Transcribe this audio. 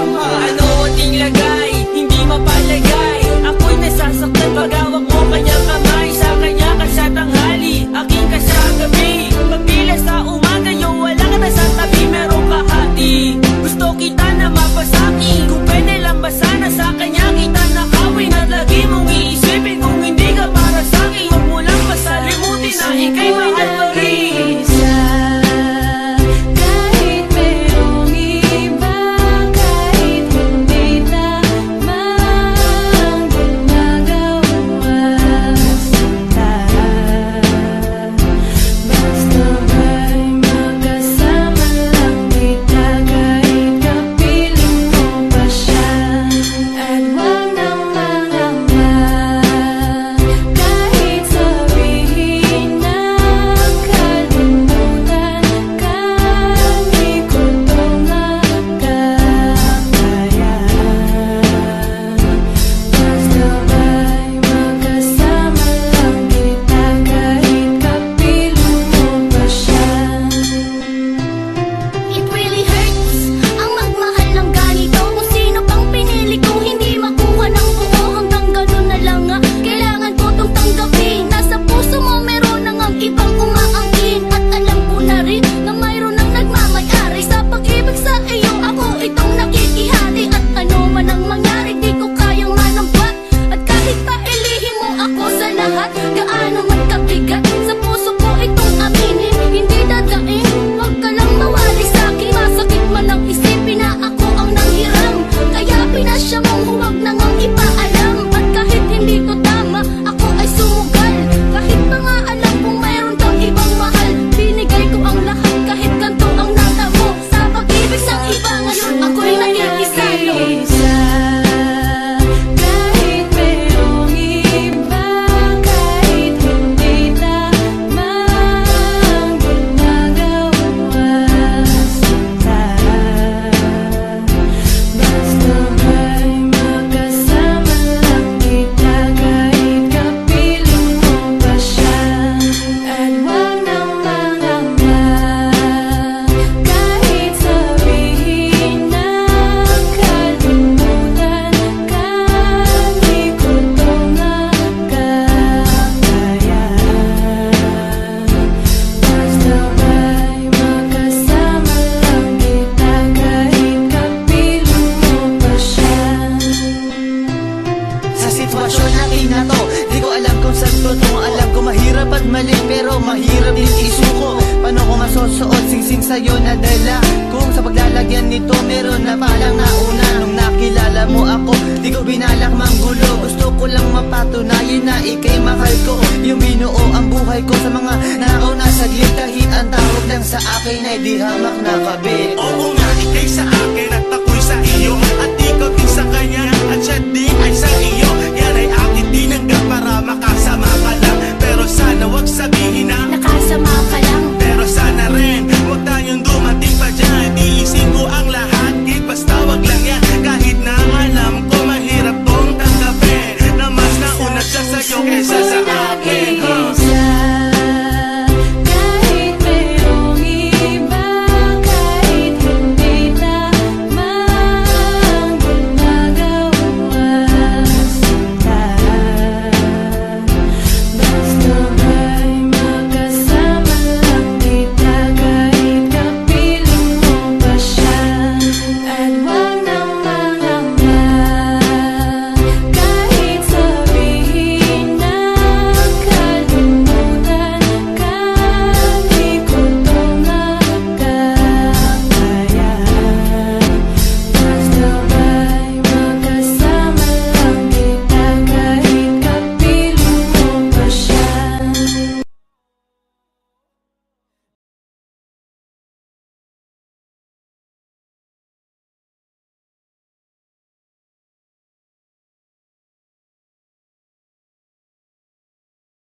tama. Ano ating lagay, hindi mapalagay. Ako'y nasasaktan pag hawak mo kanyang kamay. Sa kanya ka siya tanghali, aking ka siya gabi. Pagpila sa umaga, yung wala ka na sa tabi, merong kahati. Gusto kita na mapasaki, kung pwede lang ba sana sa kanya kita nakawin. At lagi mong iisipin kung hindi ka para sa'kin. Huwag mo lang pasalimutin na ika'y mahal pa rin. Pero mahirap din isuko. Paano ko masusuot singsing sa'yo na dala? Kung sa paglalagyan nito meron na palang nauna. Nung nakilala mo ako, di ko binalak manggulo. Gusto ko lang mapatunayan na ika'y mahal ko. Yung binuo ang buhay ko sa mga nakaw na saglit. Kahit ang tawag lang sa akin ay di hamak na kabit. Oo nga, ika'y sa akin at ako'y